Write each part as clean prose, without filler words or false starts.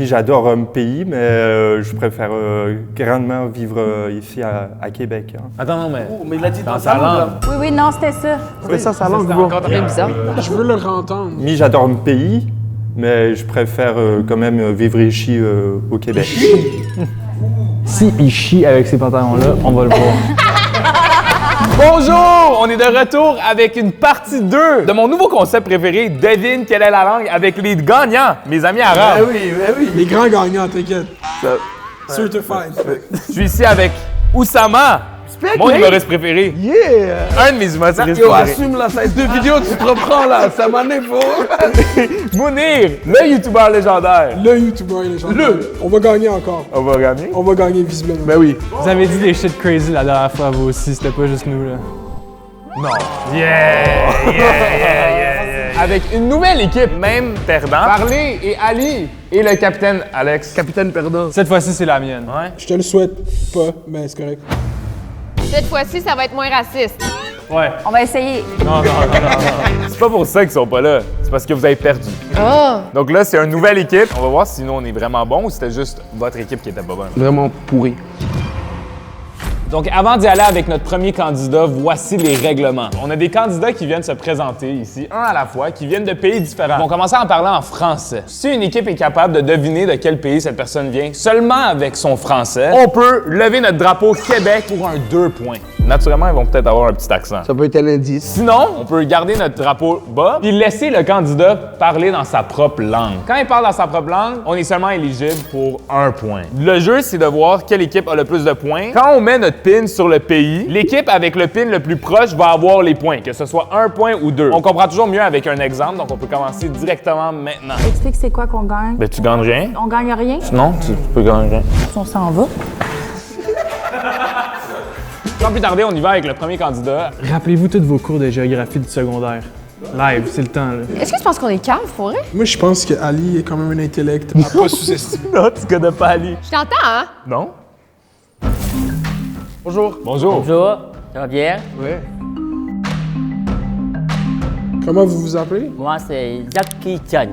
J'adore un pays, mais je préfère grandement vivre ici à Québec. Hein. Attends, non, mais. Oh, mais il a dit dans sa langue. Oui, non, c'était ça. C'était ça, sa langue, C'était bro. encore très bizarre. Je veux le entendre. J'adore un pays, mais je préfère quand même vivre ici au Québec. Si il chie avec ces pantalons-là, on va le voir. Bonjour! On est de retour avec une partie 2 de mon nouveau concept préféré, devine quelle est la langue, avec les gagnants, mes amis arabes. Oui. Les grands gagnants, t'inquiète. Certified. Je suis ici avec Oussama, mon humoriste préféré. Yeah! Un de mes humoristes Yo, préférés. assume là, ça va être 2 vidéos, tu te reprends là, ça m'en est faux. Mounir, le youtubeur légendaire. Le YouTuber, les gens. On va gagner encore. On va gagner? On va gagner visiblement. Ben oui. Vous avez dit des shit crazy la dernière fois, vous aussi, c'était pas juste nous, là. Non. Yeah! Avec une nouvelle équipe, même perdant. Parley et Ali et le capitaine Alex. Capitaine perdant. Cette fois-ci, c'est la mienne. Ouais. Je te le souhaite pas, mais c'est correct. Cette fois-ci, ça va être moins raciste. Ouais. On va essayer. Non. C'est pas pour ça qu'ils sont pas là. C'est parce que vous avez perdu. Oh! Donc là, c'est une nouvelle équipe. On va voir si nous, on est vraiment bon ou c'était juste votre équipe qui était pas bonne. Vraiment pourri. Donc, avant d'y aller avec notre premier candidat, voici les règlements. On a des candidats qui viennent se présenter ici, un à la fois, qui viennent de pays différents. On va commencer en parlant en français. Si une équipe est capable de deviner de quel pays cette personne vient, seulement avec son français, on peut lever notre drapeau Québec pour un 2 points. Naturellement, ils vont peut-être avoir un petit accent. Ça peut être un indice. Sinon, on peut garder notre drapeau bas puis laisser le candidat parler dans sa propre langue. Quand il parle dans sa propre langue, on est seulement éligible pour 1 point. Le jeu, c'est de voir quelle équipe a le plus de points. Quand on met notre pin sur le pays, l'équipe avec le pin le plus proche va avoir les points, que ce soit 1 point ou 2. On comprend toujours mieux avec un exemple, donc on peut commencer directement maintenant. Explique c'est quoi qu'on gagne. Ben, tu gagnes rien. On gagne rien. Non, tu peux gagner rien. On s'en va. Sans plus tarder, on y va avec le premier candidat. Rappelez-vous tous vos cours de géographie du secondaire. Live, c'est le temps, là. Est-ce que tu penses qu'on est calme, pour vrai? Moi, je pense que Ali est quand même un intellect à pas sous-estimer. Non, tu connais pas Ali. Je t'entends, hein? Non? Bonjour. Bonjour. Bonjour, ça va bien? Oui. Comment vous vous appelez? Moi, c'est Jackie Chan.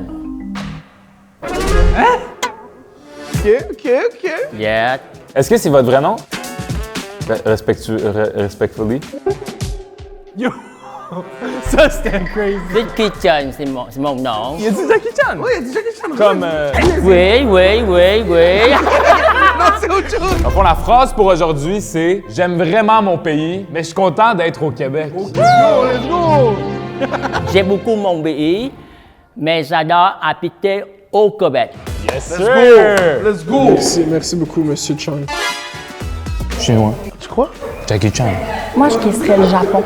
OK. Yeah. Est-ce que c'est votre vrai nom? Respectfully. Yo! Ça, c'était crazy. Jackie Chan, c'est mon nom. Il a dit Jackie Chan? Oui, il y a déjà quelque chose. Comme. Oui. Non, c'est autre chose. Dans le fond, la phrase pour aujourd'hui, c'est j'aime vraiment mon pays, mais je suis content d'être au Québec. Let's go. J'aime beaucoup mon pays, mais j'adore habiter au Québec. Yes, Let's sir! go. Let's go. Merci beaucoup, Monsieur Chang. Chinois. Tu crois? Jackie Chan. Moi, je kisserais le Japon.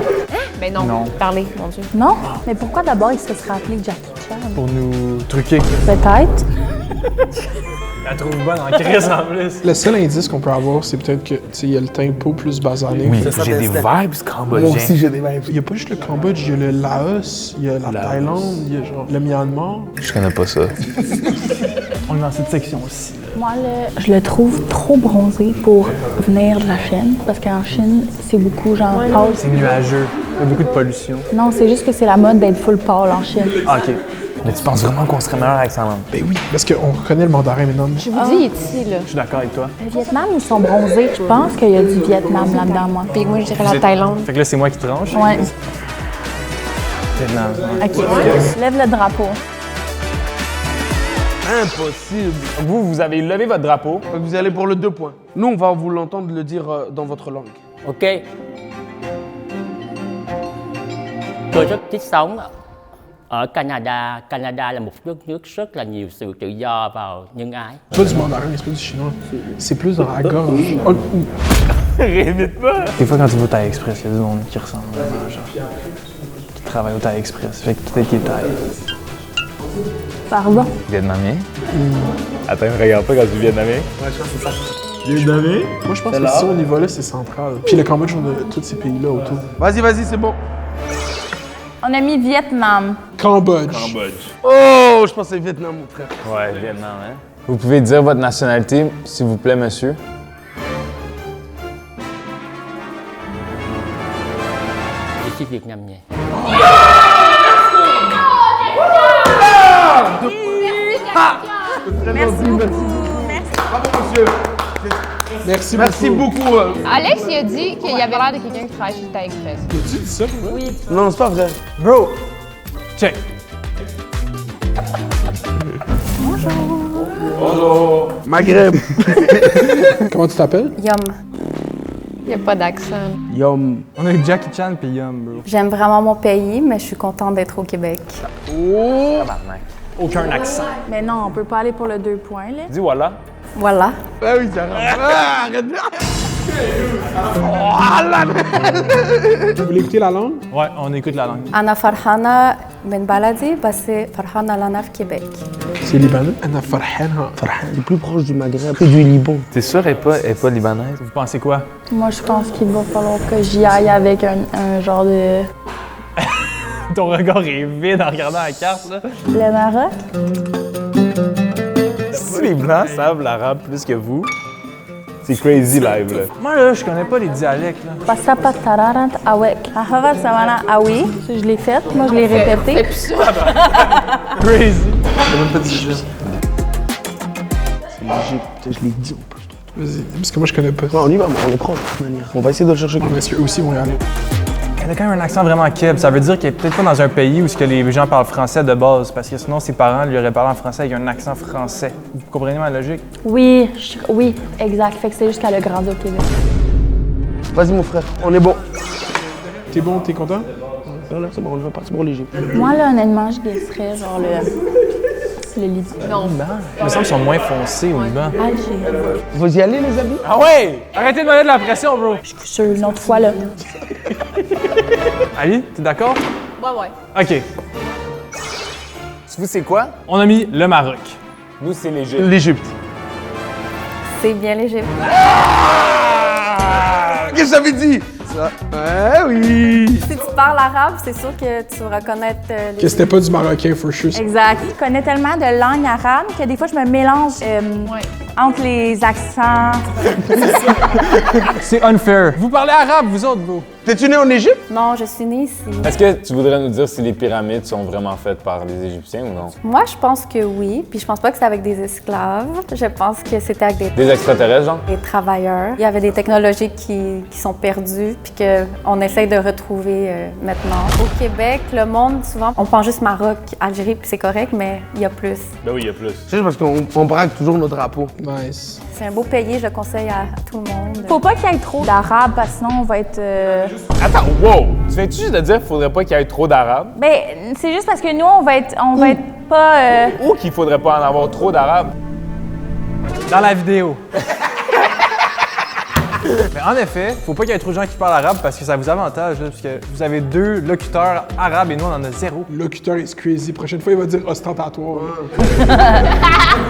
Ben non. Parlez, mon Dieu. Non? Mais pourquoi d'abord il se serait appelé Jackie Chan? Pour nous truquer. Peut-être. La trouve bonne en crise en plus. Le seul indice qu'on peut avoir, c'est peut-être que, tu sais, il y a le tempo plus basané. Oui, j'ai des vibes cambodgiens. Moi aussi, j'ai des vibes. Il n'y a pas juste le Cambodge, il y a le Laos, il y a la Thaïlande, il y a genre le Myanmar. Je connais pas ça. On est dans cette section aussi. Moi, je le trouve trop bronzé pour venir de la Chine. Parce qu'en Chine, c'est beaucoup genre pâle. C'est nuageux. Il y a beaucoup de pollution. Non, c'est juste que c'est la mode d'être full pâle en Chine. Ah, OK. Mais tu penses vraiment qu'on serait meilleur avec sa langue? Ben oui, parce qu'on reconnaît le mandarin maintenant. Je vous dis, il est ici, là. Je suis d'accord avec toi. Le Vietnam, ils sont bronzés. Je pense qu'il y a du Vietnam là-dedans, moi. Puis moi, je dirais la Thaïlande. Fait que là, c'est moi qui tranche. Ouais. Vietnam. OK. Lève le drapeau. Impossible. Vous avez levé votre drapeau. Vous allez pour le 2 points. Nous, on va vous l'entendre le dire dans votre langue. OK. Tôi rất thích sống ở Canada. Canada là một nước rất là nhiều sự tự do và nhân ái. C'est pas du mandarin, c'est pas du chinois. C'est plus dans la gorge. Oh, Rémite pas! Des fois, quand tu vas au Thaï Express, il y a du monde qui ressemble vraiment, genre, qui travaille au Thaï Express. Fait que peut-être qu'il est Thaï. Pardon. Vietnamien? Attends, me regarde pas quand je dis vietnamien. Vietnamien? Moi, je pense que si on y va là, c'est central. Puis le Cambodge, on a tous ces pays-là autour. Vas-y, c'est bon. On a mis Vietnam. Cambodge. Oh, je pense que c'est Vietnam, mon frère. Ouais, Vietnam, hein? Vous pouvez dire votre nationalité, s'il vous plaît, monsieur? Je suis vietnamien. Merci beaucoup. Alex, il a dit qu'il avait l'air de quelqu'un qui travaille chez Thai Express. Tu dis ça pour vrai? Non, c'est pas vrai. Bro! Check. Maghreb. Comment tu t'appelles? Yum. Il n'y a pas d'accent. Yum. On a eu Jackie Chan puis Yum, bro. J'aime vraiment mon pays, mais je suis contente d'être au Québec. Aucun accent. Mais non, on peut pas aller pour le 2 points, là. Dis voilà. Voilà. Ah oui, ça arrête. Vous voulez écouter la langue? Ouais, on écoute la langue. Ana Farhana Ben Baladi, c'est Farhana Lanaf Québec. C'est libanais. Anna Farhana. Le plus proche du Maghreb que du Liban. T'es sûr elle est pas libanaise? Vous pensez quoi? Moi, je pense qu'il va falloir que j'y aille avec un genre de... Ton regard est vide en regardant la carte, là. Le Maroc? Si les Blancs savent l'arabe plus que vous, c'est crazy live, là. Moi, là, je connais pas les dialectes, là. Passapat tararant awek. Ahava savana awi. Ça, je l'ai fait. Moi, je l'ai répété. Crazy. J'ai même pas dit juste. C'est l'Égypte, je l'ai dit en plus. Vas-y, parce que moi, je connais pas. Ouais, on y va, on les prend de toute manière. On va essayer de le chercher. Mais est-ce qu'eux aussi vont y aller? Elle a quand même un accent vraiment keb. Ça veut dire qu'elle est peut-être pas dans un pays où les gens parlent français de base, parce que sinon ses parents lui auraient parlé en français avec un accent français. Vous comprenez ma logique? Oui, oui, exact. Fait que c'est juste qu'elle a grandi au Québec. Vas-y, mon frère, on est bon. T'es bon, t'es content? Voilà, c'est bon, on va partir pour l'Égypte. Moi, là, honnêtement, je guesserais genre le Liban. Non. Il me semble qu'ils sont moins foncés au Liban. Algérie. Vous y allez, les amis? Ah ouais! Arrêtez de me mettre de la pression, bro! Je suis sûre, une autre fois, là. Ali, t'es d'accord? Ouais. OK. Vous, c'est quoi? On a mis le Maroc. Nous, c'est l'Égypte. L'Égypte. C'est bien l'Égypte. Qu'est-ce que j'avais dit? Ça. Ouais, oui. Si tu parles arabe, c'est sûr que tu vas reconnaître les... Que c'était pas du marocain, for sure. Exact. Je connais tellement de langues arabes que des fois, je me mélange entre les accents. C'est unfair. Vous parlez arabe, vous autres, bro? T'es-tu né en Égypte? Non, je suis née ici. Est-ce que tu voudrais nous dire si les pyramides sont vraiment faites par les Égyptiens ou non? Moi, je pense que oui. Puis je pense pas que c'était avec des esclaves. Je pense que c'était avec Des extraterrestres, genre? des travailleurs. Il y avait des technologies qui sont perdues puis qu'on essaye de retrouver maintenant. Au Québec, le monde, souvent, on pense juste Maroc, Algérie, puis c'est correct, mais il y a plus. Ben oui, il y a plus. C'est juste parce qu'on braque toujours nos drapeaux. Nice. C'est un beau pays, je le conseille à tout le monde. Faut pas qu'il y ait trop d'arabes, parce que sinon, on va être... Attends, wow! Tu viens-tu juste de dire qu'il faudrait pas qu'il y ait trop d'arabes? Ben, c'est juste parce que nous, on va être pas... Ou qu'il faudrait pas en avoir trop d'arabes? Dans la vidéo. Mais en effet, faut pas qu'il y ait trop de gens qui parlent arabe parce que ça vous avantage, là, parce que vous avez 2 locuteurs arabes et nous, on en a 0. Locuteur is crazy. Prochaine fois, il va dire ostentatoire.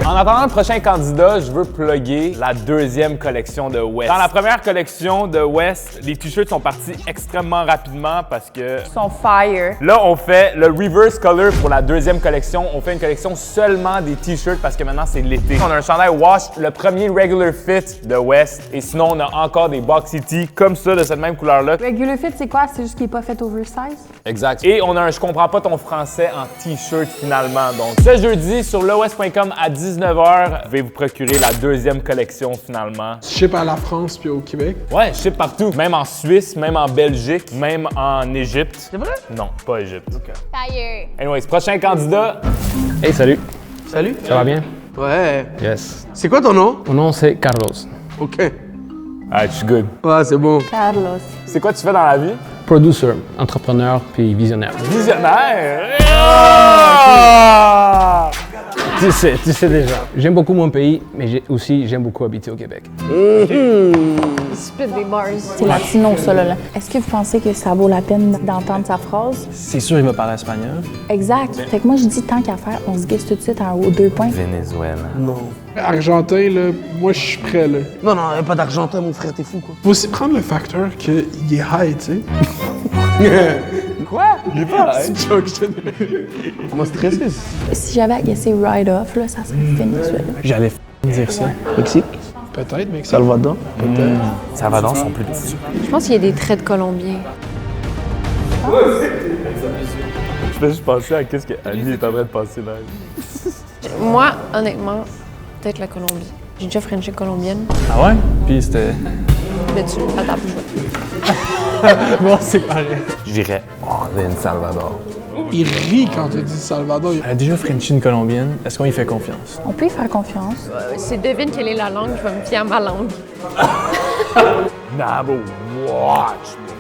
En attendant le prochain candidat, je veux plugger la deuxième collection de West. Dans la première collection de West, les t-shirts sont partis extrêmement rapidement parce que Ils sont fire. là, on fait le reverse color pour la deuxième collection. On fait une collection seulement des t-shirts parce que maintenant, c'est l'été. On a un chandail wash, le premier regular fit de West. Et sinon, on a encore des boxy tee comme ça, de cette même couleur-là. Regular fit, c'est quoi? C'est juste qu'il est pas fait oversize? Exact. Et on a un Je comprends pas ton français en t-shirt finalement. Donc, ce jeudi, sur lewest.com à 19h, je vais vous procurer la deuxième collection finalement. Tu ships à la France puis au Québec. Ouais, je ship partout. Même en Suisse, même en Belgique, même en Égypte. C'est vrai? Non, pas Égypte. Fire. Anyways, prochain candidat. Hey, salut. Salut. Ça va bien? Ouais. Yes. C'est quoi ton nom? Mon nom, c'est Carlos. OK. Ah, je suis good. Ouais, c'est bon. Carlos. C'est quoi tu fais dans la vie? Producer, entrepreneur puis visionnaire. Visionnaire. Ah! Tu sais déjà. J'aime beaucoup mon pays, mais j'aime beaucoup habiter au Québec. Spit des bars. C'est latino, ça, là. Est-ce que vous pensez que ça vaut la peine d'entendre sa phrase? C'est sûr, il va parler espagnol. Exact. Fait que moi, je dis, tant qu'à faire, on se guesse tout de suite aux 2 points. Venezuela. Non. Argentin, là, moi, je suis prêt, là. Non, non, y a pas d'Argentin, mon frère, t'es fou, quoi. Faut aussi prendre le facteur qu'il est high, tu sais. Quoi? Il est pas C'est une joke, je te dis. Comment stressé? Si j'avais à guesser ride-off, là, ça serait Venezuela. J'allais dire ça. Mexique? Peut-être, mais Salvador? Peut-être. Salvador sont plus petits. Je pense qu'il y a des traits de Colombiens. Je fais juste penser à qu'est-ce que Ali est en train de passer là. Moi, honnêtement, peut-être la Colombie. J'ai déjà frenché colombienne. Ah ouais? Puis c'était... Mais tu attends, Bon, c'est pareil. Je dirais, El Salvador. Il rit quand tu dis Salvador. Elle a déjà Frenché une Colombienne. Est-ce qu'on y fait confiance? On peut y faire confiance. C'est devine quelle est la langue, je vais me fier à ma langue. Nabo, watch me.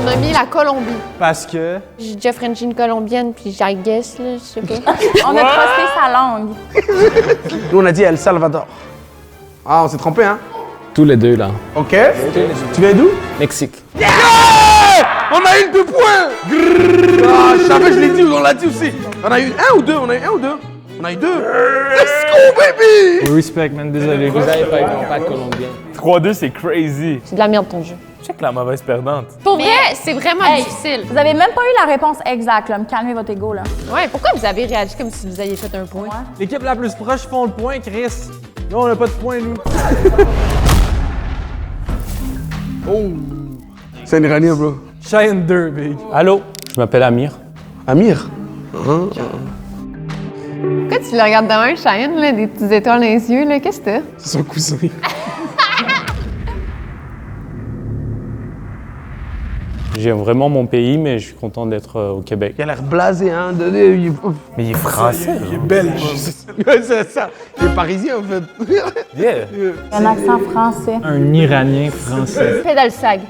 On a mis la Colombie. Parce que... J'ai déjà frenché une colombienne, puis I guess, là, je sais pas. On a trusté sa langue. Nous, on a dit El Salvador. Ah, on s'est trompé, hein? Tous les deux, là. OK. Tu viens d'où? Mexique. Yeah! On a eu 2 points! Grrr. Ah, je savais, je l'ai dit, on l'a dit aussi. On a eu 1 ou 2? On a eu 1 ou 2? On a eu 2. Let's go, baby! Respect, man, désolé. Vous avez pas de Colombienne. 3-2, c'est crazy. C'est de la merde ton jeu. Check la mauvaise perdante. Pour vrai, c'est vraiment difficile. Vous avez même pas eu la réponse exacte, là. Me calmez votre ego, là. Ouais, pourquoi vous avez réagi comme si vous aviez fait un point? L'équipe la plus proche font le point, Chris. Nous, on n'a pas de point, nous. Oh! C'est un Iranien, bro. Cheyenne 2, big. Allô? Je m'appelle Amir. Amir? Pourquoi tu le regardes de un, Cheyenne, là, des petites étoiles dans les yeux, là? Qu'est-ce que t'as? C'est son cousin. J'aime vraiment mon pays, mais je suis content d'être au Québec. Il a l'air blasé, hein? Mais il est français. Il est belge. Ouais, c'est ça. Il est parisien, en fait. Yeah. Un accent français. Un Iranien français. Pédalsag.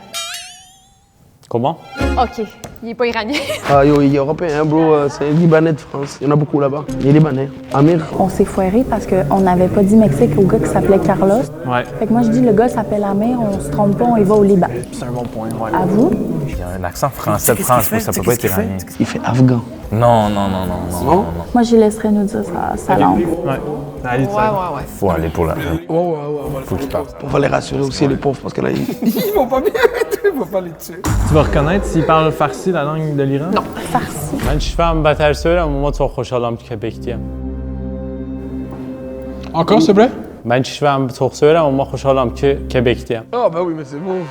Comment? OK. Il est pas iranien. Ah, yo, il est européen, bro. C'est un Libanais de France. Il y en a beaucoup là-bas. Il est Libanais. Amir. On s'est foiré parce qu'on n'avait pas dit Mexique au gars qui s'appelait Carlos. Ouais. Fait que moi, je dis, le gars s'appelle Amir, on se trompe pas, on y va au Liban. C'est un bon point, ouais. À vous? Il y a un accent français de France, ça peut pas être iranien. Il fait afghan. Non. Moi, je laisserai nous dire sa langue. Ouais. Allez, Ouais. Faut aller pour la. Ouais. Faut qu'il parte. On va les rassurer aussi, les pauvres, parce que là, ils vont pas bien. Il va pas les tuer. Tu vas reconnaître s'il parle farsi, la langue de l'Iran? Non. Farci. من شفام بهتر söyleyeyim ama çok خوشحالم که کبکتیم. Encore, s'il te plaît? من شفام çok söyleyeyim ama خوشحالم که کبکتیم. Ah, bah oui, mais c'est bon.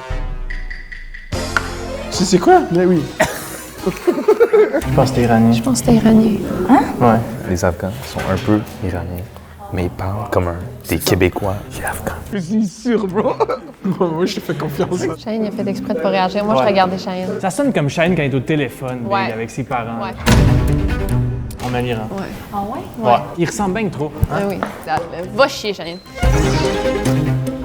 C'est quoi? Mais oui. Je pense que c'était iranien. Je pense que c'était iranien. Ouais. Les Afghans sont un peu iraniens, mais ils parlent comme des Québécois afghans. Je suis sûr, bro. Moi, je te fais confiance. Cheyenne, il a fait exprès de pas réagir. Moi, je regardais Cheyenne. Ça sonne comme Cheyenne quand il est au téléphone, big, Ouais. avec ses parents. Ouais. En Iran. Ouais. Ah ouais? Ouais. Il ressemble bien trop. Ah oui. Va chier, Cheyenne.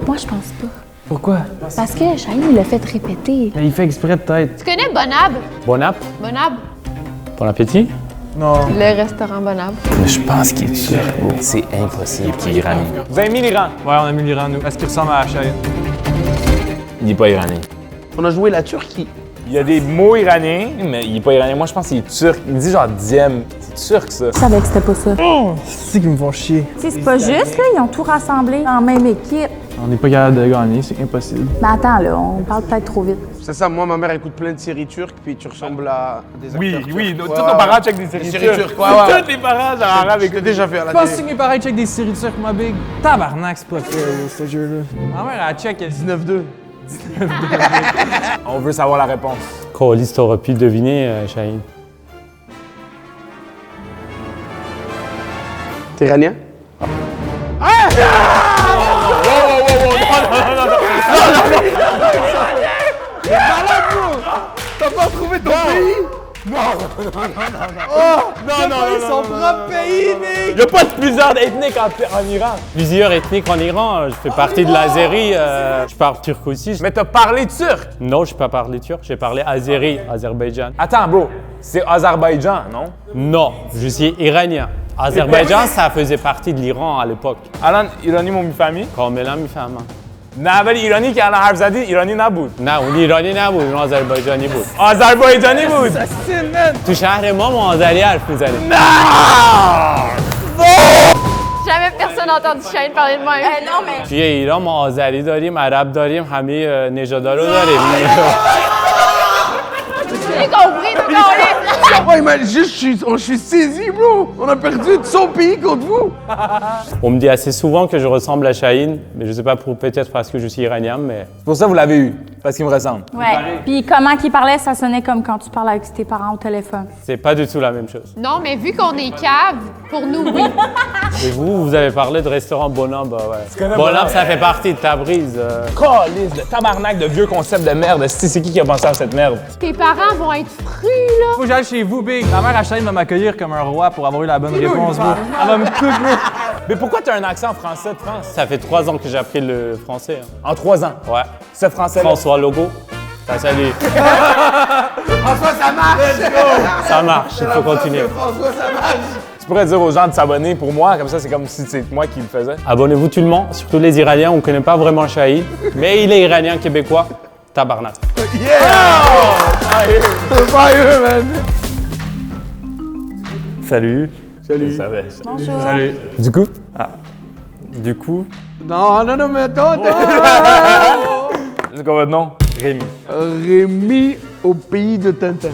Moi, je pense pas. Pourquoi? Parce que Cheyenne, il l'a fait répéter. Mais il fait exprès peut-être. Tu connais Bonab? Bon app? Bonab? Bon appétit? Non. Le restaurant Bonab. Mais je pense qu'il est turc. C'est impossible qu'il est iranien. Vous avez mis l'Iran? Ouais, on a mis l'Iran, nous. Est-ce qu'il ressemble à Cheyenne? Il est pas iranien. On a joué la Turquie. Il y a des mots iraniens, mais il est pas iranien. Moi, je pense qu'il est turc. Il dit genre diem. C'est turc, ça. Je savais que c'était pas ça. C'est qu'ils me font chier. Tu sais, c'est pas juste, là. Ils ont tout rassemblé en même équipe. On n'est pas capable de gagner, c'est impossible. Mais attends, là, on parle peut-être trop vite. C'est ça, moi, ma mère écoute plein de séries turques, puis tu ressembles à des acteurs turcs. Tous Ouais, nos parents checkent des séries turques. turques, ouais. Tous les parents, genre, arabe Je l'ai déjà fait à la Je pense que télé. mes parents check des séries turques, ma big. Tabarnak, c'est pas fait, ce jeu-là. Ma mère, elle check, elle dit 19-2. On veut savoir la réponse. Colis, t'aurais pu deviner, Cheyenne. T'es iranien? T'as pas trouvé ton pays? son propre pays, mec! Il n'y a pas de plusieurs ethniques en Iran. Plusieurs ethniques en Iran. Je fais partie de l'Azérie. Je parle turc aussi. Mais t'as parlé turc. Non, je n'ai pas parlé turc. J'ai parlé azéri, Azerbaïdjan. Attends, bro. C'est Azerbaïdjan, non? Non, je suis iranien. Azerbaïdjan, ça faisait partie de l'Iran à l'époque. الان ایرانی مو میفهمی؟ کاملا میفهمم. نه ولی ایرانی که الان حرف زدی ایرانی نبود. نه اون ایرانی نبود، اون آذربایجانی بود. آذربایجانی بود. تو شهر ما آذری حرف میزنیم. Jamais personne n'a entendu Cheyenne parler de même. Non, mais. توی ایران ما آذری داریم، عرب داریم، همه نژادا رو داریم. J'ai compris, tout compris. Oh, imagine, je suis saisi, bro. On a perdu son pays contre vous. On me dit assez souvent que je ressemble à Chahine, mais je sais pas, peut-être parce que je suis iranien, mais... C'est pour ça que vous l'avez eu. Parce qu'ils me ressemblent. Ouais. Puis comment qu'il parlait, ça sonnait comme quand tu parles avec tes parents au téléphone. C'est pas du tout la même chose. Non, mais vu qu'on est cave, pour nous, oui. Et vous avez parlé de restaurant Bonhomme, bah ouais. connais Bonhomme, Bonhomme? ça fait partie de Tabriz. Calice de tabarnak de vieux concept de merde. C'est qui a pensé à cette merde? Tes parents vont être frus, là. Faut que j'aille chez vous, Big. Ma mère Ashline va m'accueillir comme un roi pour avoir eu la bonne réponse, bro. Elle va me couper. Mais pourquoi t'as un accent français de France? Ça fait 3 ans que j'ai appris le français. Hein. En 3 ans? Ouais. Ce français-là? François Logo. Ça, salut. François, ça marche! Ça marche, il faut continuer. François, ça marche! Tu pourrais dire aux gens de s'abonner pour moi, comme ça c'est comme si c'est moi qui le faisais. Abonnez-vous tout le monde, surtout les Iraniens, on connaît pas vraiment Shahid, mais il est iranien québécois. Tabarnak. Yeah! Fire, man! Salut. Salut. Bonjour. Salut. Du coup? Du coup, Non, mais attends! C'est quoi votre nom? Rémi. Rémi au pays de Tintin.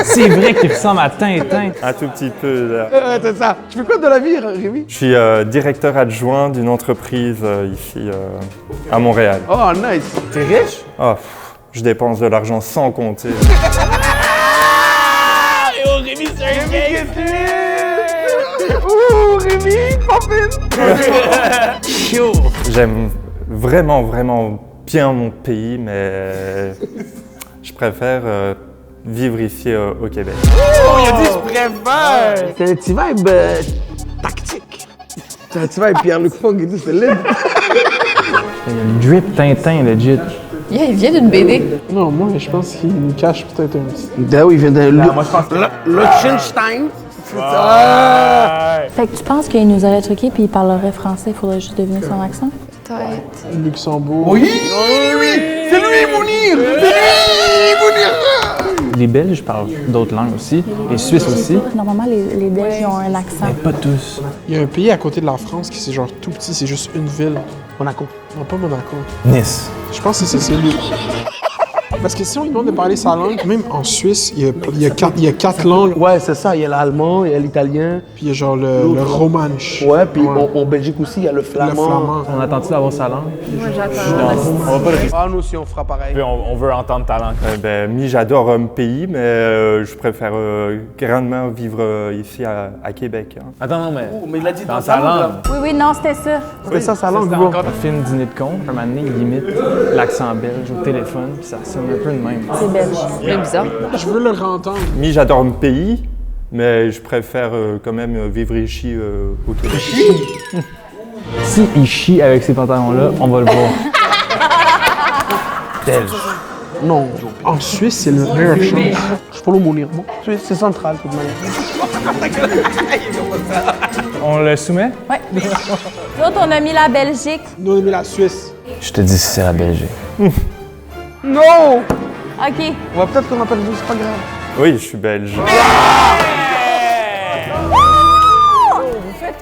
C'est vrai qu'il ressemble à Tintin. Un tout petit peu là. C'est ça. Tu fais quoi de la vie, Rémi? Je suis directeur adjoint d'une entreprise ici à Montréal. Oh, nice. T'es riche? Oh, je dépense de l'argent sans compter. Ouh, Rémi, popin! J'aime vraiment, vraiment bien mon pays, mais je préfère vivre ici au Québec. Oh, il a dit je préfère! C'est un petit vibe tactique. C'est un petit vibe Pierre-Luc Funk et tout, c'est libre. Il y a le drip Tintin, legit. Yeah, il vient d'une BD. Non, moi, je pense qu'il nous cache peut-être un petit. Ben oui, il vient de moi je pense que... Liechtenstein. C'est ça! Fait que tu penses qu'il nous aurait truqué puis il parlerait français, il faudrait juste deviner son accent? Peut-être. Luxembourg. Oui, oui! C'est lui, Mounir! C'est lui, Mounir! Les Belges parlent d'autres langues aussi. Les Suisses aussi. Normalement, les Belges ils ont un accent. Mais pas tous. Il y a un pays à côté de la France qui c'est genre tout petit, c'est juste une ville. Monaco. Non, pas Monaco. Nice. Je pense que c'est lui. Parce que si on lui demande de parler sa langue, même en Suisse, il y a quatre langues. Ouais, c'est ça. Il y a l'allemand, il y a l'italien. Puis il y a genre le romanche. Ouais, puis en Belgique aussi, il y a le Le flamand. flamand. On attend-tu d'avoir sa langue? Moi, j'attends. Ah, nous aussi, on fera pareil. Puis on veut entendre ta langue. J'adore mon pays, mais je préfère grandement vivre ici à Québec. Hein. Attends, non, mais... Mais il a dit Dans sa langue. Oui, non, c'était ça. C'est ça, sa langue, C'était bro. encore un film dîner de con. Un moment donné, il imite l'accent belge au téléphone, puis ça sonne un peu de même. C'est belge. C'est bizarre. Je veux le entendre. J'adore mon pays, mais je préfère quand même vivre ici au Québec. Si il chie avec ces pantalons-là, on va le voir. Belge. Non. En Suisse, c'est le meilleur chose. Je follow Mounir. Bon, c'est central, de toute manière. On le soumet? Ouais. L'autre, on a mis la Belgique. Nous, on a mis la Suisse. Je te dis si c'est la Belgique. Non! OK. On va peut-être qu'on appelle vous, c'est pas grave. Oui, je suis belge.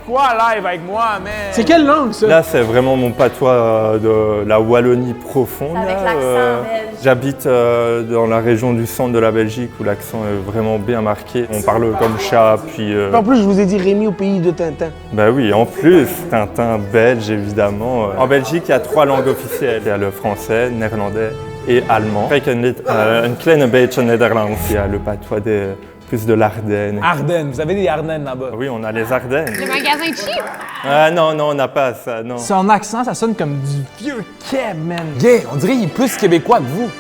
Quoi live avec moi, man? C'est quelle langue, ça? Là, c'est vraiment mon patois de la Wallonie profonde. Avec là. l'accent belge. J'habite dans la région du centre de la Belgique où l'accent est vraiment bien marqué. On parle comme chat, puis... En plus, je vous ai dit Rémi au pays de Tintin. Bah oui, en plus, Tintin belge, évidemment. En Belgique, il y a 3 langues officielles. Il y a le français, le néerlandais et allemand. Après, il y a une kleine beetje Nederlands. Il y a le patois plus de l'Ardenne. Ardennes, vous avez des Ardennes là-bas. Oui, on a les Ardennes. Le magasin de chips. Ah non, on n'a pas ça, non. Son accent, ça sonne comme du vieux Québec, man. Yeah, on dirait qu'il est plus québécois que vous.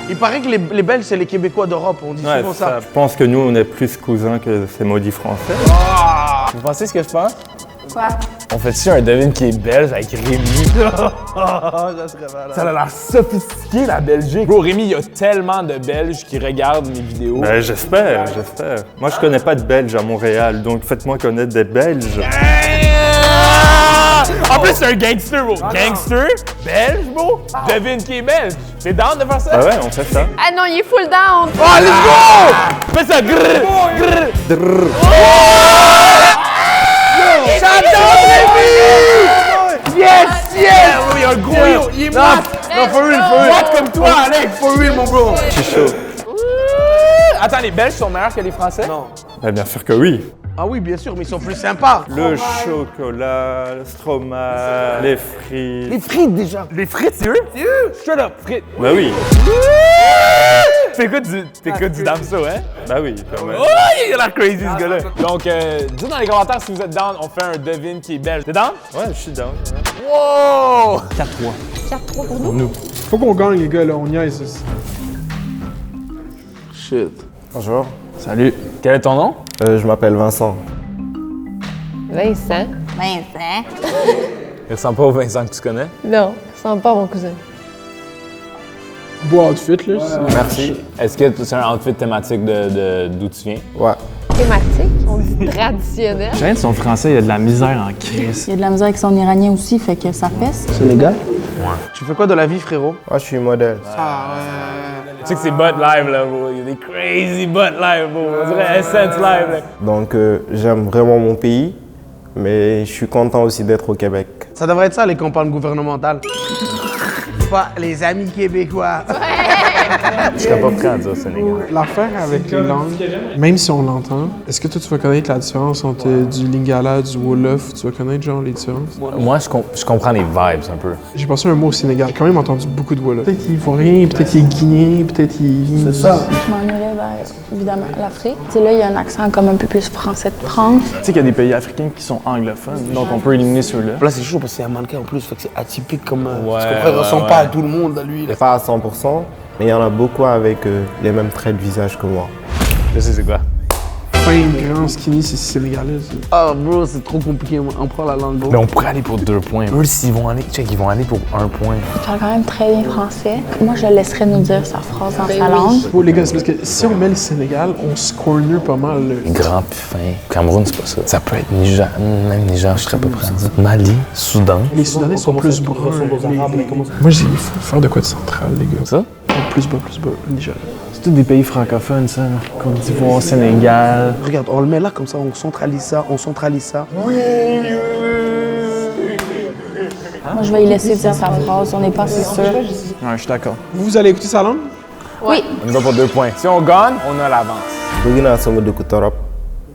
Il paraît que les Belges, c'est les Québécois d'Europe. On dit Ouais, souvent ça. Je pense que nous, on est plus cousins que ces maudits français. Vous pensez ce que je pense? Quoi? On fait-tu un devine qui est belge avec Rémi? Ça serait malade. Ça a l'air sophistiqué, la Belgique. Bro, Rémi, il y a tellement de Belges qui regardent mes vidéos. Ben, j'espère. Moi, je connais pas de Belges à Montréal, donc faites-moi connaître des Belges. En plus, c'est un gangster, bro. Gangster, belge, bro. Devine qui est belge. T'es down de faire ça? Ah ouais, on fait ça. Ah non, il est full down. Oh, let's go! Fais ça, grrr, grrr. J'adore Rémi! Yes, yes! Il y a un gros, il est Non, non, for real, for real. What comme toi, Alex? For real, mon bro. Je suis chaud. Attends, les Belges sont meilleurs que les Français? Non. Ben, bien sûr que oui. Ah oui, bien sûr, mais ils sont plus sympas. Le chocolat, le stromae, les frites. Les frites déjà. Les frites, c'est eux? C'est eux! Straight up, frites. Bah oui. T'écoutes du damso, hein? Bah oui, quand même. Oh, il a l'air crazy, ce gars-là. Donc, dis dans les commentaires si vous êtes down, on fait un devine qui est belge. T'es down? Ouais, je suis down. Wow! 4-3 pour nous. Faut qu'on gagne, les gars, là. On y aille. Shit. Bonjour. Salut. Quel est ton nom? Je m'appelle Vincent. Vincent? Il ressemble pas au Vincent que tu connais. Non, ça ressemble pas à mon cousin. Beau outfit, là. Merci. Est-ce que c'est un outfit thématique d'où tu viens? Ouais. Thématique, on dit traditionnel. Shane, son français, il y a de la misère en crise. Il y a de la misère avec son iranien aussi, fait que ça pèse. Sénégal? Ouais. Tu fais quoi de la vie, frérot? Moi, je suis modèle. Tu sais que c'est Butt Live, là, bro. Il y a des crazy Butt Live, bro. On dirait Essence Live, là. Donc, j'aime vraiment mon pays, mais je suis content aussi d'être au Québec. Ça devrait être ça, les campagnes gouvernementales. Pas les amis québécois. Je serais pas prêt à dire Sénégal. L'affaire avec les langues, même si on l'entend, est-ce que toi, tu vas connaître la différence entre du Lingala, du Wolof? Tu vas connaître, genre, les différences? Moi, je comprends les vibes, un peu. J'ai passé un mois au Sénégal. J'ai quand même entendu beaucoup de Wolof. Peut-être qu'il est ivoirien, peut-être qu'il est guinéen, peut-être qu'il... C'est ça. Je m'en irais vers, évidemment, l'Afrique. Tu sais, là, il y a un accent comme un peu plus français de France. Tu sais qu'il y a des pays africains qui sont anglophones, donc on peut éliminer ceux-là. Là, c'est chaud parce que c'est un mannequin en plus, fait que c'est atypique comme... Ouais, parce qu'on ne ressemble pas à tout le monde, à lui. Pas à 100%, mais il y en a beaucoup avec les mêmes traits de visage que moi. Je sais c'est quoi. Fin, grand, skinny, c'est sénégalais, ça. Ah, bro, c'est trop compliqué, on prend la langue, bro. Mais on pourrait aller pour 2 points. Eux, s'ils vont aller, check, ils vont aller pour 1 point. Il parle quand même très bien français. Moi, je le laisserais nous dire sa phrase dans sa langue. Oh, les gars, c'est parce que si on met le Sénégal, on se corner pas mal, là. Grand puis fin. Cameroun, c'est pas ça. Ça peut être Niger, même Niger, je serais pas prêt à dire. Mali, Soudan. Les Soudanais sont plus bruns. Moi, j'ai faire de quoi de central, les gars. Ça? Plus bas, Niger. C'est tous des pays francophones, ça. Côte d'Ivoire, Sénégal. Regarde, on le met là, comme ça, on centralise ça. Moi, je vais y laisser dire sa phrase. On n'est pas assez sûr. Ouais, je suis d'accord. Vous allez écouter sa langue? Oui. On y va pour 2 points. Si on gagne, on a l'avance. bëgg naa sama dëkk torop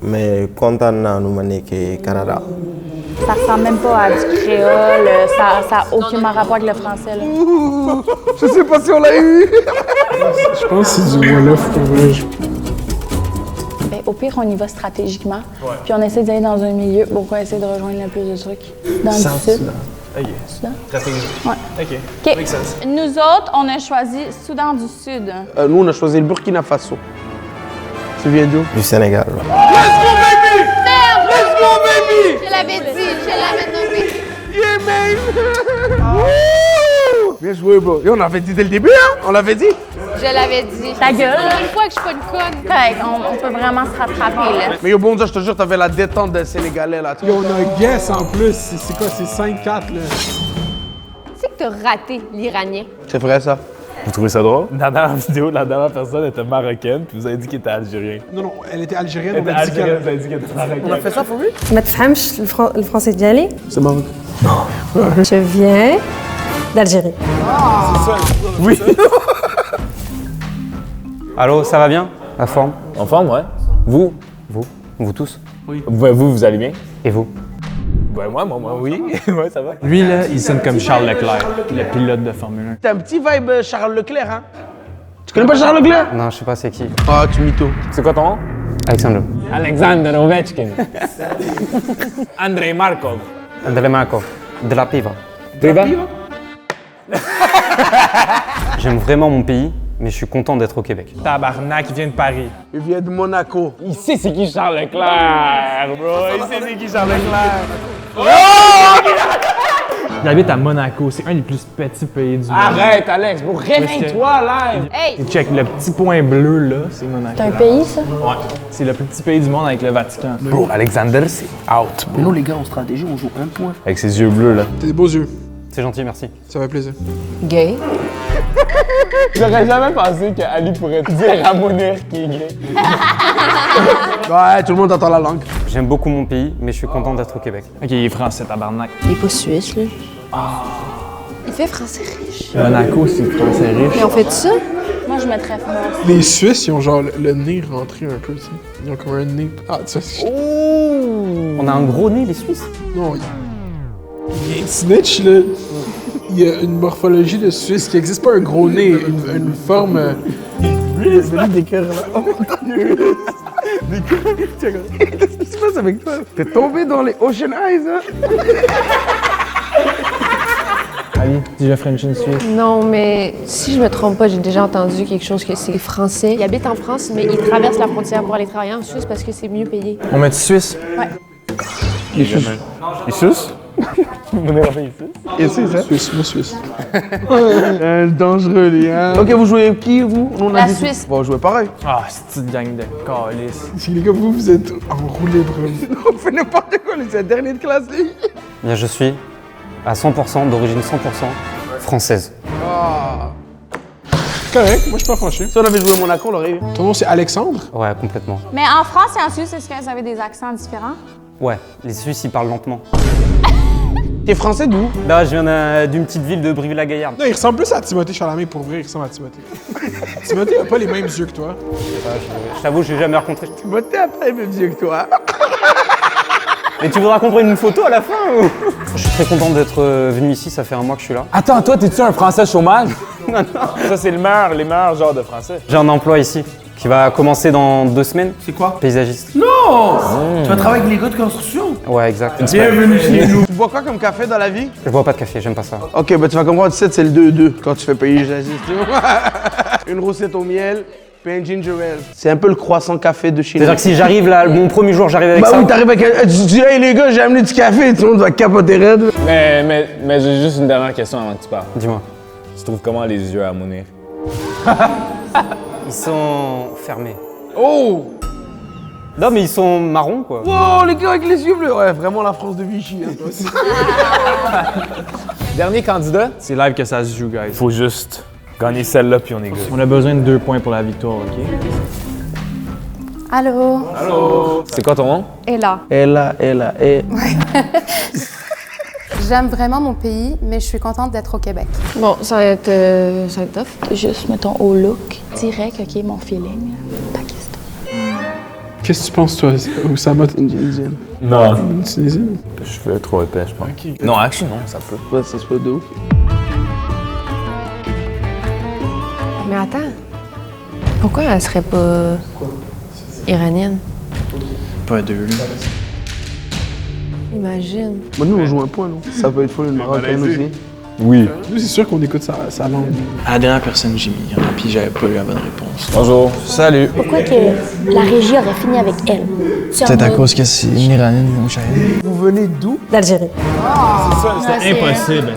mais kontaan naa nu ma nekkee Canada. Ça ressemble même pas à du créole. Ça a aucunement rapport avec le français, là. Je sais pas si on l'a eu. Je pense que c'est du Wolof pour vrai. Ben, au pire, on y va stratégiquement. Puis on essaie d'aller dans un milieu pour qu'on essaie de rejoindre le plus de trucs. Dans le sud. OK. Soudan? Stratégie. Ouais. OK. OK. Make sense. Nous autres, on a choisi Soudan du Sud. Nous, on a choisi le Burkina Faso. Tu viens d'où? Du Sénégal. Je l'avais nommé. Yeah, man! Bien joué, bro. Et on l'avait dit dès le début, hein? On l'avait dit. Je l'avais dit. Ta gueule. Une fois que je suis pas une conne. Correct, on peut vraiment se rattraper, là. Mais yo, bon Dieu, je te jure, t'avais la détente d'un Sénégalais, là. Yo, on a un guess en plus. C'est quoi? C'est 5-4, là. Tu sais que t'as raté l'Iranien. C'est vrai, ça? Vous trouvez ça drôle? Dans la dernière vidéo, la dernière personne était marocaine, puis vous avez dit qu'elle était algérienne. Non, elle était algérienne. Elle était algérienne, vous avez dit qu'elle était marocaine. On a fait ça pour lui? ما تفهمش le français ديالي؟ C'est marocain. Je viens d'Algérie. Oui! Allô, ça va bien? La forme? En forme, ouais. Vous? Vous tous? Oui. Vous allez bien? Et vous? Ben moi, oui. Ouais, ça va. Lui, là, il sonne comme Charles Leclerc, le pilote de Formule 1. T'as un petit vibe Charles Leclerc, hein? Tu connais pas Charles Leclerc? Non, je sais pas c'est qui. Ah, tu mytho. C'est quoi ton nom? Alexandre. Alexander Ovechkin. Andrei Markov. André Marco. De la Piva. Piva? J'aime vraiment mon pays, mais je suis content d'être au Québec. Tabarnak, il vient de Paris. Il vient de Monaco. Il sait c'est qui Charles Leclerc, bro. Il sait c'est qui Charles Leclerc. Il habite à Monaco, c'est un des plus petits pays du monde. Arrête, Alex, bro. Réveille-toi, live. Hey! Et check, le petit point bleu, là, c'est Monaco. C'est un pays, ça? Ouais. C'est le plus petit pays du monde avec le Vatican. Bro, Alexander, c'est out. Mais nous, les gars, en stratégie, on joue un point. Avec ses yeux bleus, là. T'as des beaux yeux. C'est gentil, merci. Ça fait plaisir. Gay. J'aurais jamais pensé qu'Ali pourrait dire à Monir qui est gay. Ouais, tout le monde entend la langue. J'aime beaucoup mon pays, mais je suis content d'être au Québec. OK, il est français, tabarnak. Il est pas suisse, là. Il Il fait français riche. Monaco, c'est français riche. Mais on fait ça? Moi, je mettrais France. Les Suisses, ils ont genre le nez rentré un peu, tu sais. Ils ont comme un nez. Ah, tu sais. On a un gros nez, les Suisses. Non, il y a Snitch, là. Il y a une morphologie de Suisse qui n'existe pas un gros nez, une forme. Des cœurs là. Qu'est-ce qui se passe avec toi? T'es tombé dans les Ocean Eyes, hein? Ali, dis le French in Suisse. Non, mais si je me trompe pas, j'ai déjà entendu quelque chose que c'est français. Il habite en France, mais il traverse la frontière pour aller travailler en Suisse parce que c'est mieux payé. On met Suisse? Ouais. Les Suisses. Les Suisses? Vous venez rappeler ici? Ici, ça? Suisse, moi, Suisse. Dangereux, les gars. Ok, vous jouez qui, vous? On a La dit- Suisse. Bon, on jouait pareil. Ah, c'est une gang de calices. Si les gars, vous êtes enroulés, bro. On fait n'importe quoi, c'est la dernière de classe, les gars. Bien, je suis à 100%, d'origine 100% française. Correct, moi, je suis pas fâché. Si on avait joué à Monaco, on l'aurait eu. Ton nom, c'est Alexandre? Ouais, complètement. Mais en France et en Suisse, est-ce que vous avez des accents différents? Ouais, les Suisses, ils parlent lentement. T'es français d'où? Là, je viens d'une petite ville de Brive-la-Gaillarde. Non, il ressemble plus à Timothée Chalamet, pour vrai, il ressemble à Timothée. Timothée a pas les mêmes yeux que toi. Je t'avoue, je l'ai jamais rencontré. Timothée a pas les mêmes yeux que toi. Mais tu voudras qu'on prenne une photo à la fin ou... Je suis très content d'être venu ici, ça fait un mois que je suis là. Attends, toi, t'es-tu un français chômage? Non, non. Ça, c'est les meilleurs genres de français. J'ai un emploi ici qui va commencer dans 2 semaines. C'est quoi? Paysagiste. Non! Tu vas travailler avec les gars de construction? Ouais, exact. Bienvenue chez nous. Tu bois quoi comme café dans la vie? Je bois pas de café, j'aime pas ça. Ok, bah tu vas comprendre, 17 c'est le 2-2 quand tu fais paysagiste. Une roussette au miel, puis un ginger ale. C'est un peu le croissant café de chez nous. C'est-à-dire que si j'arrive là, mon premier jour, j'arrive avec bah ça. oui, t'arrives avec un... Tu dis, hey les gars, j'ai amené du café, tout le monde va capoter raide. Mais j'ai juste une dernière question avant que tu parles. Dis-moi. Tu trouves comment les yeux à Mounir? Ils sont fermés. Oh! Non, mais ils sont marrons, quoi. Wow, les gars avec les yeux bleus. Ouais, vraiment la France de Vichy, hein, toi aussi. Dernier candidat? C'est live que ça se joue, guys. Faut juste gagner celle-là, puis on est good. On a besoin de 2 points pour la victoire, OK? Allô? Allô? C'est quoi ton nom? Et là. Et... J'aime vraiment mon pays, mais je suis contente d'être au Québec. Bon, ça va être tough. Juste, mettons, au look, direct, OK, mon feeling. Pakistan. Qu'est-ce que tu penses, toi, Oussama? T'es une Tunisienne? Non. Une Tunisienne? Je vais trop épais, je pense. Okay. Non, actually, non, ça peut. Ouais, ça se peut de ouf. Mais attends. Pourquoi elle serait pas iranienne? Pas 2, là. Imagine. Bah, nous, on joue un point, non? Ça peut être full une marocaine aussi. Oui. Nous, c'est sûr qu'on écoute sa langue. À la dernière personne, j'ai mis puis j'avais pas eu la bonne réponse. Bonjour. Salut. Pourquoi que la régie aurait fini avec elle? Peut-être à cause que c'est une Iranienne ou Chahine. Vous venez d'où? D'Algérie. C'était impossible.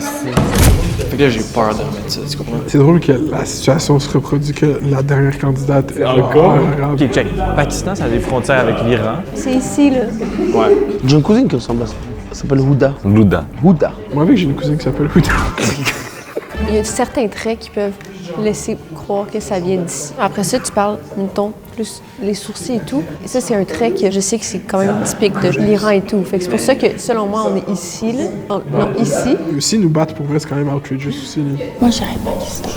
Fait que là, j'ai peur de remettre ça, tu comprends? C'est drôle que la situation se reproduit, que la dernière candidate est encore? arabe. Ok, check. Pakistan, ça a des frontières avec l'Iran. C'est ici, là. Ouais. J'ai une cousine qui ressemble à ça. Elle s'appelle Houda. Louda. Houda. Moi, avec, j'ai une cousine qui s'appelle Houda. Il y a certains traits qui peuvent laisser croire que ça vient d'ici. Après ça, tu parles, mettons, plus les sourcils et tout. Et ça, c'est un trait que je sais que c'est quand même typique de l'Iran et tout. Fait que c'est pour ça que, selon moi, on est ici, là. Non, ici. Et aussi, nous battre pour vrai, c'est quand même outrageous aussi. Là. Moi, j'irais Pakistan.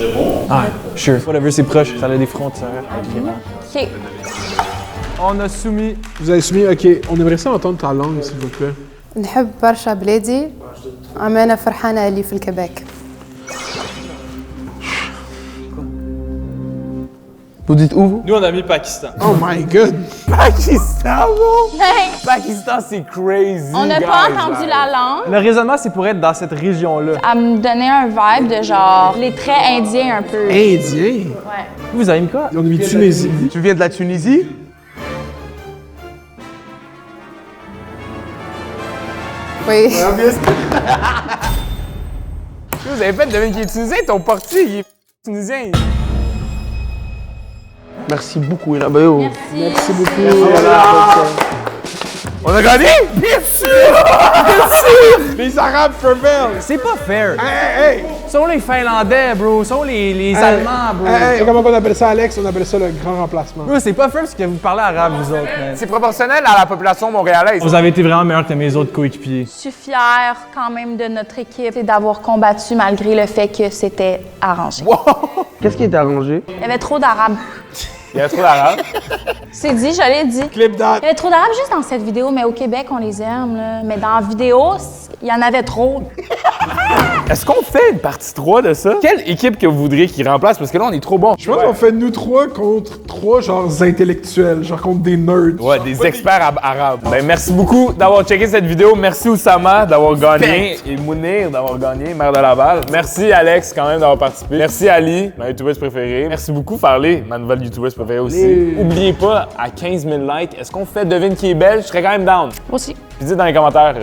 Ah, sure. Whatever, c'est proche. Ça a des frontières avec l'Iran. OK. On a soumis. Vous avez soumis, OK. On aimerait ça entendre ta langue, s'il vous plaît. نحب برشا بلادي أما أنا فرحانة اللي في الكيبيك. Vous dites où, vous? Nous, on a mis Pakistan. Oh my God! Pakistan, bro! Hey! Pakistan, c'est crazy. On n'a pas entendu la langue. Le raisonnement, c'est pour être dans cette région-là. Elle me donnait un vibe de genre les traits indiens un peu. Indien? Ouais. Vous avez mis quoi? On a mis Tunisie. Tu viens de la Tunisie? Oui. Vous avez fait deviner qu'il est tunisien, ton portier, il est tunisien. Merci beaucoup, Ina. Bah, yo. Merci beaucoup. On a gagné? Bien sûr! Bien sûr! Les Arabes prevail! C'est pas fair. Hey, hey, hey! Sont les Finlandais, bro. Sont les Allemands, bro. Comment on appelle ça, Alex? On appelle ça le grand remplacement. Bro, c'est pas first que vous parlez arabe, vous autres, man. C'est proportionnel à la population montréalaise. Vous avez été vraiment meilleurs que mes autres coéquipiers. Je suis fière quand même de notre équipe et d'avoir combattu malgré le fait que c'était arrangé. Qu'est-ce qui est arrangé? Il y avait trop d'Arabes. Il y a trop d'Arabes. C'est dit, je l'ai dit. Clip that. Il y avait trop d'Arabes juste dans cette vidéo, mais au Québec, on les aime. Là. Mais dans la vidéo, il y en avait trop. Est-ce qu'on fait une partie 3 de ça? Quelle équipe que vous voudriez qui remplace? Parce que là, on est trop bons. Je pense qu'on fait nous trois contre trois genres intellectuels, genre contre des nerds. Ouais, des experts arabes. Ben, merci beaucoup d'avoir checké cette vidéo. Merci Oussama d'avoir gagné et Mounir d'avoir gagné, maire de Laval. Merci Alex quand même d'avoir participé. Merci Ali, ma youtubeuse préférée. Merci beaucoup Farley, ma nouvelle youtubeuse préférée aussi. Oubliez pas, à 15 000 likes, est-ce qu'on fait devine qui est belle? Je serais quand même down. Moi aussi. Puis dites dans les commentaires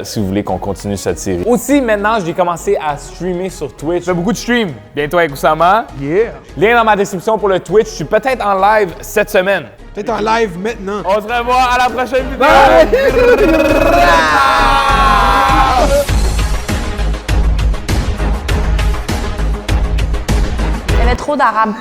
si vous voulez qu'on continue cette série. Aussi, maintenant, j'ai commencé à streamer sur Twitch. Je fais beaucoup de streams. Bientôt avec Oussama. Yeah. Lien dans ma description pour le Twitch. Je suis peut-être en live cette semaine. Peut-être en live maintenant. On se revoit à la prochaine vidéo. Il y avait trop d'Arabes.